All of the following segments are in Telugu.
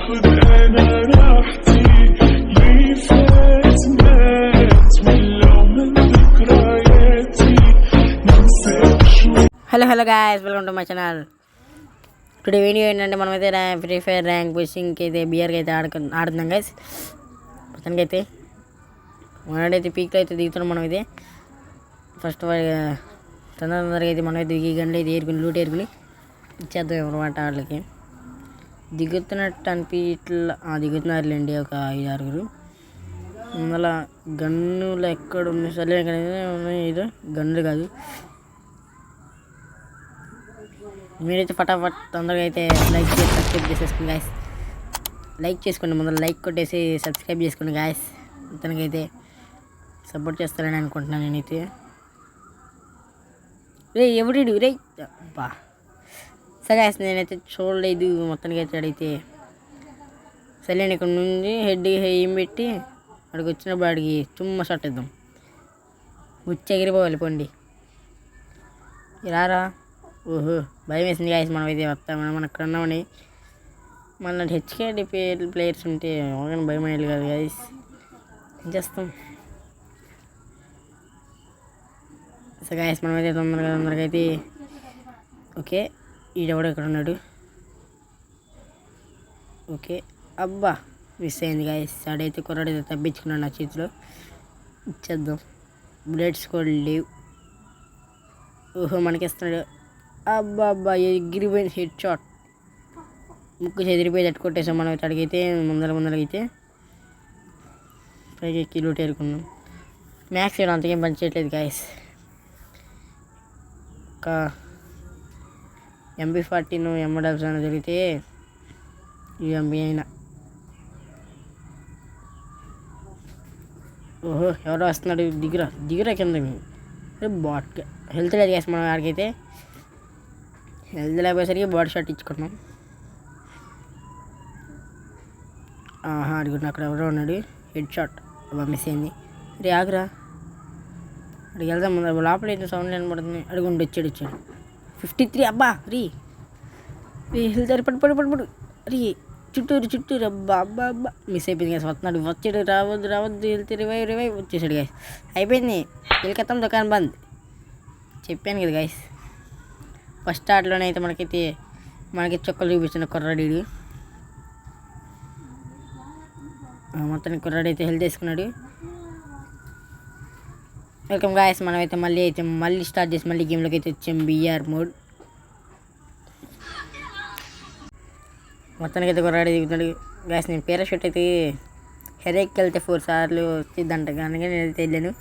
اخد انا راحتي ليه فات مات ولو من ذكرياتي ننساك شوي. Hello guys, welcome to my channel. Today video ఏంటంటే మనమైతే ఫ్రీ ఫైర్ ర్యాంక్ పుషింగ్కి అయితే బియర్కి అయితే ఆడుతున్నాం గైస్. మొత్తానికి అయితే మనడైతే పీక్లో అయితే దిగుతున్నాం. మనం అయితే ఫస్ట్ తొందరగా అయితే మనం అయితే దిగి గంటలు అయితే ఏరుకుని లూట్ ఏరుకుని ఇచ్చేద్దాం అనమాట. వాళ్ళకి దిగుతున్నట్టు ఇట్లా దిగుతున్నారులేండి ఒక 5-6. అందులో గన్నులు ఎక్కడ ఉన్నాయి? సరే ఉన్నాయి. ఇది గన్నులు కాదు. మీరైతే ఫటాఫట్ తొందరగా అయితే లైక్ చేసి సబ్స్క్రైబ్ చేసేసుకోండి గాయస్. లైక్ చేసుకోండి, ముందర లైక్ కొట్టేసి సబ్స్క్రైబ్ చేసుకోండి గాయస్. తనకైతే సపోర్ట్ చేస్తారని అనుకుంటున్నాను నేనైతే. రే ఎవడు రే బా సరే గాయస్, నేనైతే చూడలేదు మొత్తానికి అయితే. అడిగితే సరే ఇక్కడ నుండి హెడ్ ఏం పెట్టి అక్కడికి వచ్చినప్పుడు అడిగి చుమ్మ షాట్ ఇద్దాం. గుచ్చి ఎగిరిపోవాలి పోండి రారా. ఓహో భయం వేసింది గాయస్. మనం అయితే వస్తాం మనం అక్కడ ఉన్నామని. మన హెచ్కేడి ప్లేయర్స్ ఉంటే ఒకరిని భయం అనేది కాదు గాయస్. ఏం చేస్తాం? సో గాయస్ మనమైతే తొందరగా అయితే ఓకే. ఈడెవడో ఇక్కడ ఉన్నాడు. ఓకే అబ్బా మిస్ అయింది గాయస్. ఆడైతే కుర్రాడైతే తప్పించుకున్నాడు నా చేతిలో. ఇచ్చేద్దాం. బుల్లెట్స్ కూడా లేవు. ఓహో మనకి ఇస్తున్నాడు. అబ్బా అబ్బా ఎగిరిపోయింది హెడ్ షాట్. ముక్కు చెదిరిపోయి తట్టుకొట్టేసాం మనం అయితే. అడిగైతే ముందరగైతే పైకి ఎక్కి లూట్ ఏరుకున్నాం. మ్యాక్స్ చేయడం అంతకేం పని చేయట్లేదు గాయస్. ఒక MP40 M-Dubs అని జరిగితే UMP అయినా. ఓహో ఎవరో వస్తున్నాడు. దిగురా కింద. బాట్ హెల్త్ లేదు గాయస్. మనం ఆడికైతే హెల్త్ లేకపోయేసరికి బాడీ షాట్ ఇచ్చుకున్నాం. అడుగుతున్నా అక్కడ ఎవరో ఉన్నాడు. హెడ్ షాట్ అబ్బా మిస్ అయింది. రే ఆగురా, అడిగి వెళ్దాం. ముందు లోపల అయితే సౌండ్ కనబడుతుంది. అడుగుండి వచ్చాడు 53. అబ్బా రీ హెల్త్ పడు రీ చుట్టూరు అబ్బా అబ్బా అబ్బా మిస్ అయిపోయింది గాయస్. వస్తున్నాడు వచ్చాడు. రావద్దు హెల్త్ రివైవ్ వచ్చేసాడు గాయస్. అయిపోయింది. వెళ్ళికెత్తాం దుకాణం బంద్. చెప్పాను కదా గాయస్. ఫస్ట్ ఆటలోనే అయితే మనకి చుక్కలు చూపిస్తున్న కుర్రాడు. మొత్తానికి కుర్రాడు అయితే హెల్త్ వేసుకున్నాడు. Welcome guys. మనమైతే మళ్ళీ స్టార్ట్ చేసి మళ్ళీ గేమ్లోకి అయితే వచ్చాం. BR mode. మొత్తానికి అయితే కుర్రాడు దిగుతున్నాడు గాయస్. నేను పారాషూట్ అయితే హెరేక్కి వెళ్తే 4 సార్లు వచ్చిందంట, కానీ నేనైతే వెళ్ళాను.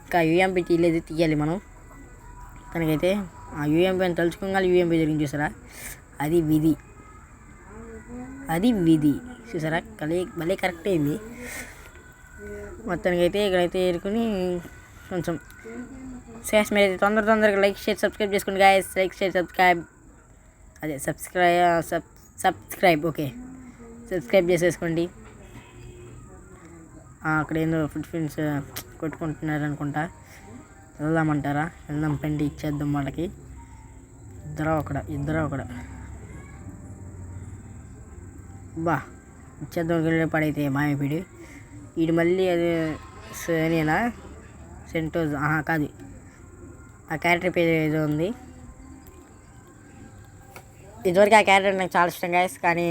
ఇంకా UMP తీయాలి మనం. తనకైతే ఆ UMP అని తలుచుకోగానే UMP జరిగింది చూసారా. అది విధి చూసారా. భలే కరెక్ట్ అయింది. మొత్తానికైతే ఇక్కడైతే ఏరుకుని కొంచెం సేస్ మీరైతే తొందరగా లైక్ షేర్ సబ్స్క్రైబ్ చేసుకోండి guys. Like share subscribe okay subscribe చేసేసుకోండి. అక్కడ ఏందో ఫుడ్ ఫ్రెండ్స్ కొట్టుకుంటున్నారు అనుకుంటా. వెళ్దామంటారా? వెళ్దాం పండి. ఇచ్చేద్దాం వాళ్ళకి. ఇద్దరు ఒకడ బా ఇచ్చేద్దాం. వెళ్ళే పడైతే మాయపీడు. వీడు మళ్ళీ అది నేనా సెంటోజ్ కాదు, ఆ క్యారెక్టర్ పేరు ఏదో ఉంది. ఇదివరకు ఆ క్యారెక్టర్ నాకు చాలా ఇష్టం గాయస్. కానీ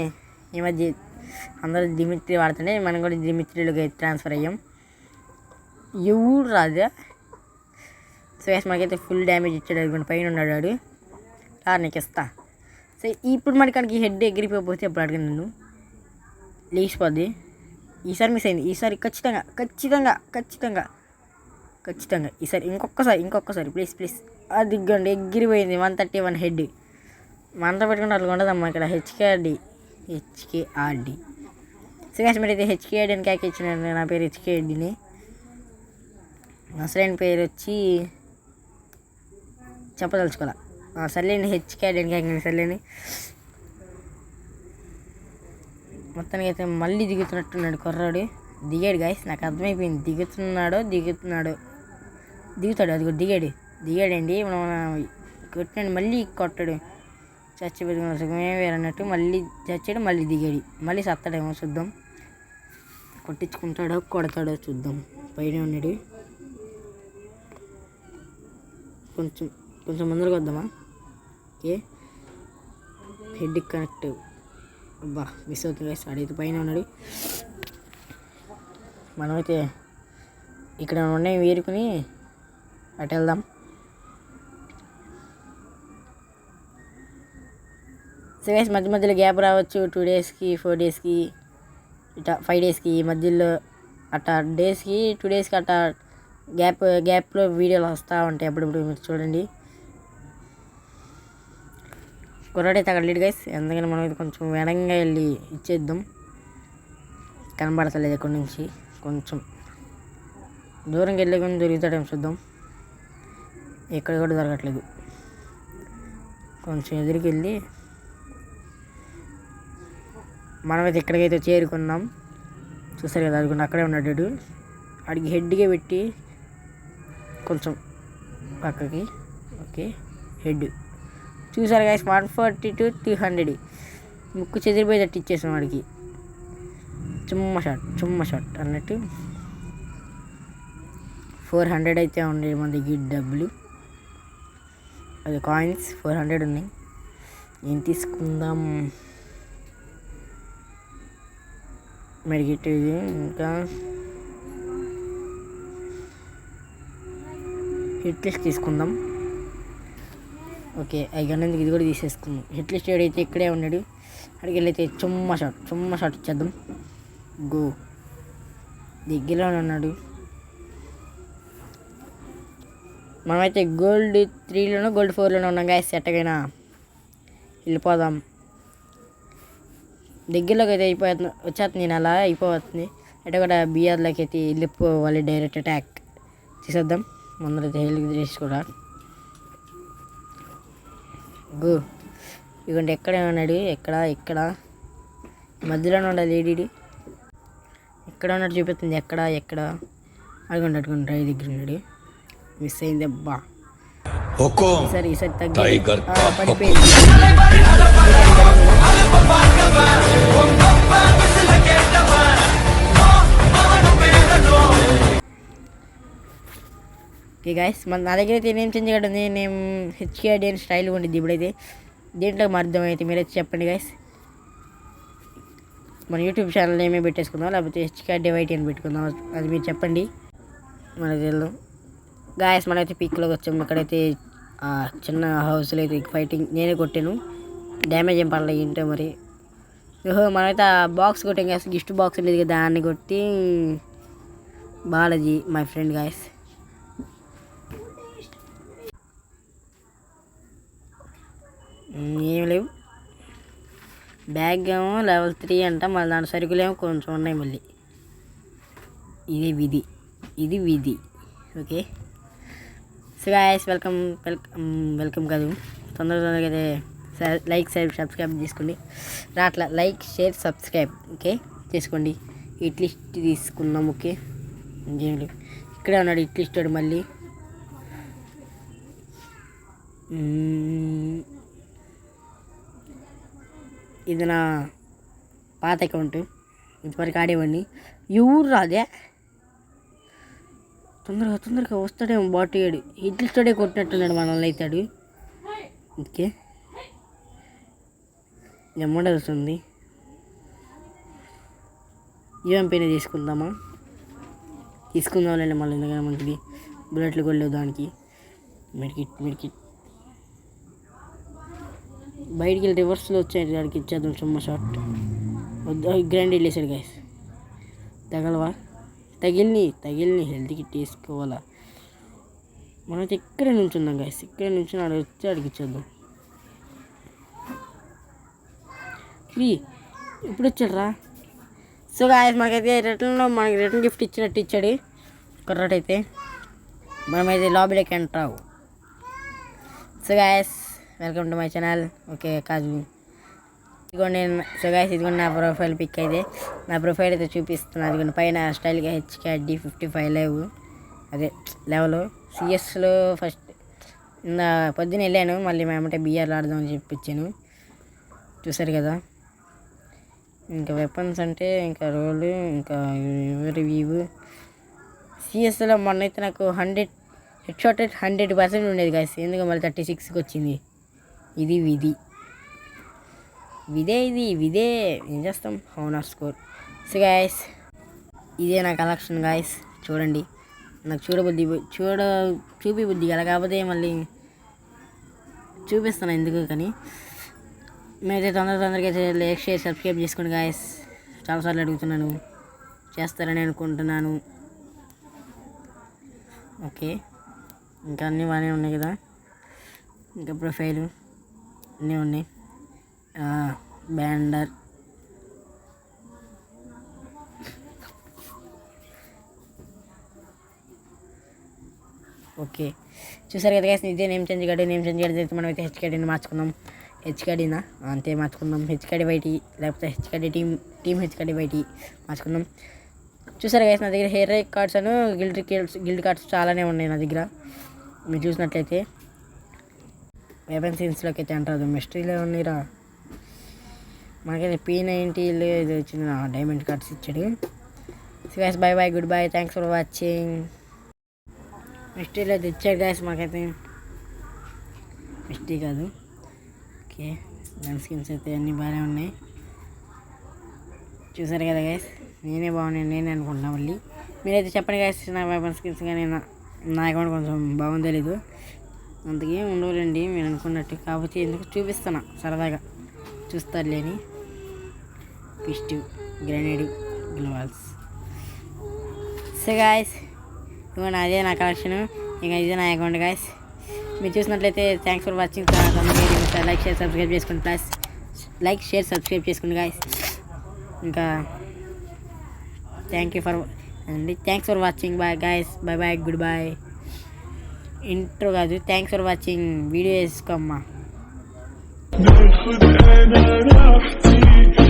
ఈ మధ్య అందరూ దిమిత్రి వాడుతుంటే మనం కూడా దిమిత్రిలోకి ట్రాన్స్ఫర్ అయ్యాం. ఎవరు రాదా. సో గాయస్ మనకైతే ఫుల్ డ్యామేజ్ ఇచ్చాడు. అనుకోండి పైన ఉన్నాడు వాడు. నీకు ఇస్తా. సో ఇప్పుడు మనకి హెడ్ ఎగిరిపోతే ఎప్పుడు అడిగాను నన్ను లేచిపోద్ది. ఈసారి మిస్ అయింది. ఈసారి ఖచ్చితంగా ఈసారి ఇంకొకసారి ప్లీజ్. అది దిగ్గండి ఎగిరిపోయింది. 131 హెడ్. మనతో పెట్టుకుంటే అట్లా ఉండదమ్మా ఇక్కడ. హెచ్కేఆర్డి. సో గాయస్ మీరైతే హెచ్కేఆర్డి అని క్యాక్ ఇచ్చినారు. నా పేరు హెచ్కేఆర్డిని. అసలైన పేరు వచ్చి చెప్పదలుచుకోవాలా. సర్లేండి హెచ్కేఆర్డి అని క్యాక్ సర్లేండి. మొత్తానికి అయితే మళ్ళీ దిగుతున్నట్టున్నాడు కుర్రాడు. దిగాడు గాయస్. నాకు అర్థమైపోయింది దిగుతాడు. అది కూడా దిగాడండి. మనం కొట్టాడు. మళ్ళీ కొట్టాడు. చచ్చి పెట్టుకున్న సుఖమే వేరన్నట్టు మళ్ళీ చచ్చాడు, మళ్ళీ దిగాడు, మళ్ళీ సత్తాడేమో చూద్దాం. కొట్టించుకుంటాడో కొడతాడో చూద్దాం. పైన ఉన్నాడు, కొంచెం కొంచెం ముందరకు వద్దామా. Okay, head connect. అబ్బా మిస్ అవుతుంది గైస్. అడైతే పైన ఉన్నాడు. మనమైతే ఇక్కడ ఉన్నాయి వేరుకుని అటు వెళ్దాం. సో గైస్ మధ్య మధ్యలో గ్యాప్ రావచ్చు, 2 డేస్కి 4 డేస్కి ఇట్లా 5 డేస్కి మధ్యలో అట్లా డేస్కి 2 డేస్కి అట్లా గ్యాప్లో వీడియోలు వస్తూ ఉంటాయి అప్పుడప్పుడు. మీరు చూడండి. కుర్రాడైతే అక్కడ లేడు గైస్. ఎందుకని మనం అయితే కొంచెం వెనంగా వెళ్ళి ఇచ్చేద్దాం. కనబడతలేదు ఎక్కడి నుంచి, కొంచెం దూరంగా వెళ్ళే కొంచెం దొరుకుతాడేమో చూద్దాం. ఎక్కడ కూడా దొరకట్లేదు. కొంచెం ఎదురుకి వెళ్ళి మనమైతే ఎక్కడికైతే చేరుకున్నాం చూసారు కదా, అది అక్కడే ఉన్నాడు. అడిగి హెడ్గా పెట్టి కొంచెం పక్కకి. ఓకే, హెడ్ చూసారు గైస్. 140 to 200 ముక్కు చెదిరిపోయేటట్టు ఇచ్చేసాం వాడికి. చుమ్మ షాట్ అన్నట్టు. 400 అయితే ఉండేది మన దగ్గర డబ్బులు, అది కాయిన్స్ 400 ఉన్నాయి. ఏం తీసుకుందాం? మెడికెట్ ఇది, ఇంకా హిట్ లిస్ట్ తీసుకుందాం. ఓకే, అయినందుకు ఇది కూడా తీసేసుకుందాం. హిట్ లిస్ట్ ఏడైతే ఇక్కడే ఉన్నాడు. అక్కడికి వెళ్ళైతే చుమ్మ షాట్ ఇచ్చేద్దాం. గో, దగ్గరలోనే ఉన్నాడు. మనమైతే గోల్డ్ 3లోనో గోల్డ్ 4లోనో ఉన్నాం గాయస్. ఎట్టగైనా వెళ్ళిపోదాం. దగ్గరలోకి అయితే వచ్చేస్తుంది, నేను అలా అయిపోతుంది. ఎట్ట కూడా బిఆర్లోకి అయితే వెళ్ళిపోవాలి. డైరెక్ట్ అటాక్ చేసేద్దాం. ముందరైతే హెల్త్ చేసి కూడా గో. ఇదిగోండి ఎక్కడే ఉన్నాడు. ఎక్కడ మధ్యలోనే ఉండాలి. ఏడీడు ఎక్కడ ఉన్నాడు చూపిస్తుంది. ఎక్కడ అడుగుండి రై దగ్గర ఉన్నాడు. మిస్ అయింది. అబ్బా ఈసారి పడిపోయింది. ఓకే గాయస్, నా దగ్గర అయితే నేమ్ చేంజ్ కాదు. నేను హెచ్కేడి అని స్టైల్ ఉండిద్ది. ఇప్పుడైతే దీంట్లో అర్థం అయితే మీరైతే చెప్పండి గాయస్. మన యూట్యూబ్ ఛానల్ ఏమే పెట్టేసుకుందాం, లేకపోతే హెచ్కేడి వైటీ అని పెట్టుకుందాం, అది మీరు చెప్పండి. మనకు వెళ్దాం గాయస్. మనమైతే పీక్లోకి వచ్చాము. ఇక్కడైతే చిన్న హౌస్లో అయితే ఫైటింగ్ నేనే కొట్టాను. డ్యామేజ్ ఏం పడలేదు ఏంటో మరి. మనమైతే ఆ బాక్స్ కొట్టాం గాయస్. గిఫ్ట్ బాక్స్ ఉండేది కదా, దాన్ని కొట్టి బాలాజీ మై ఫ్రెండ్ గాయస్. ఏం లేవు. బ్యాగ్ ఏమో level 3 అంట. మళ్ళీ దాంట్లో సరుకులేమో కొంచెం ఉన్నాయి. మళ్ళీ ఇది విధి. ఓకే, సో గాయస్ వెల్కమ్ కాదు, తొందరగా అయితే లైక్ సబ్స్క్రైబ్ చేసుకోండి. రాట్లా లైక్ షేర్ సబ్స్క్రైబ్ ఓకే చేసుకోండి. ఇట్లిస్ట్ తీసుకున్నాం. ఓకే, ఇంకేం లేవు. ఇక్కడే ఉన్నాడు ఇట్లిస్ట్ వాడు. మళ్ళీ ఇది నా పాత అకౌంట్, ఇంతవరకు ఆడేవాడిని. ఎవరు రాదే, తొందరగా వస్తాడేమో. బాటిగాడు ఇట్లిస్టోడే కొట్టినట్టున్నాడు మనల్ని అవుతాడు. ఓకే, ఎమ్మడ వస్తుంది. యూఎంపీనే తీసుకుందామా? తీసుకుందాంలేండి. మళ్ళీ ఎందుకైనా మంచిది. బుల్లెట్లు కొట్టలేవు దానికి. మెడికిట్ బయటికి వెళ్ళి రివర్స్లో వచ్చాయి. దానికి ఇచ్చేద్దాం చుమ్మ షాట్. గ్రాండ్ వెళ్ళేసాడు గాయస్. తగలవా? తగిలిని హెల్త్ కిట్ వేసుకోవాలా? మనమైతే ఇక్కడే నుంచుందాం గాయస్. ఇక్కడే నుంచి వచ్చి అడిగి ఇచ్చేద్దాం. ఇప్పుడు వచ్చాడు. సో గాయస్ మనకైతే రిటర్న్ గిఫ్ట్ ఇచ్చినట్టు ఇచ్చాడు కుర్రాటైతే. మనమైతే లాబీలోకి ఎంటర్ అవ్వు. So guys welcome to my channel. Okay కాదు, ఇదిగోండి. సో గాయస్ ఇదిగోండి నా ప్రొఫైల్ పిక్ అయితే. నా ప్రొఫైల్ అయితే చూపిస్తున్నాను. అదిగోండి పైన స్టైల్గా హెచ్కేడి 55 లైవ్, అదే లెవెల్ సిఎస్లో ఫస్ట్ పొద్దున్న వెళ్ళాను. మళ్ళీ మేమంటే బిఆర్లో ఆడదామని చెప్పించాను. చూసారు కదా. ఇంకా వెపన్స్ అంటే ఇంకా రోలు ఇంకా రివ్యూ సిఎస్లో మొన్న అయితే నాకు 100 హెడ్ షాట్ 100% ఉండేది గాయస్. ఎందుకు మళ్ళీ 36కి వచ్చింది. ఇది విదే ఏం చేస్తాం. Honor score. సో గాయస్ ఇదే నా కలెక్షన్ గాయస్. చూడండి, నాకు చూపి బుద్ధి కదా, కాకపోతే మళ్ళీ చూపిస్తాను ఎందుకు కానీ. మీరైతే తొందరగా అయితే లైక్ షేర్ సబ్స్క్రైబ్ చేసుకోండి గాయస్. చాలాసార్లు అడుగుతున్నాను, చేస్తారని అనుకుంటున్నాను. ఓకే, ఇంకా అన్నీ బాగానే ఉన్నాయి కదా. ఇంకా ప్రొఫైలు అన్నీ ఉన్నాయి. బ్యాండర్ ఓకే, చూసారు కదా గైస్. ఇదే నేమ్ చేంజ్ కార్డు అయితే మనం అయితే హెచ్కేడీని మార్చుకుందాం. హెచ్కేడీనా అంతే మార్చుకుందాం. హెచ్కేడీ బయటి లేకపోతే హెచ్కేడీ టీమ్ హెచ్కేడీ బయటి మార్చుకుందాం. చూసారు గైస్, నా దగ్గర హెయిర్ కార్డ్స్ అను గిల్డ్ కార్డ్స్ చాలానే ఉన్నాయి నా దగ్గర. మీరు చూసినట్లయితే వెపన్ సీన్స్లోకి అయితే అంటారు మిస్టరీలో ఉన్నాయిరా. మనకైతే P90 ఇది వచ్చింది, డైమండ్ కార్డ్స్ ఇచ్చాడు. So guys bye bye, good bye, thanks for watching. మిస్టరీలో అయితే ఇచ్చాడు గైస్, మాకైతే మిస్టరీ కాదు. ఓకే, గన్ స్కిన్స్ అయితే అన్నీ బాగానే ఉన్నాయి. చూసారు కదా గైస్, నేనే అనుకుంటున్నా. మళ్ళీ మీరైతే చెప్పండి గైస్, నా వెపన్ స్కిన్స్ కానీ నా అకౌంట్ కొంచెం బాగుంది తెలీదు, అంతకేం ఉండవులేండి మీరు అనుకున్నట్టు. కాకపోతే ఎందుకు చూపిస్తున్నా, సరదాగా చూస్తారు లేని. పిస్ట్, గ్రెనేడ్, గ్లోవాల్స్. సో గాయస్ ఇవ్వండి, అదే నా కలెక్షన్. ఇంకా ఇదే నా అకౌంట్ గాయస్. మీరు చూసినట్లయితే thanks for watching. Like share subscribe చేసుకోండి ప్లస్. లైక్ షేర్ సబ్స్క్రైబ్ చేసుకోండి గాయస్. ఇంకా thanks for watching. Bye guys, bye bye, good bye. Intro కాదు, థ్యాంక్స్ ఫర్ వాచింగ్. వీడియో వేసుకోమ్మా. باخد انا راحتي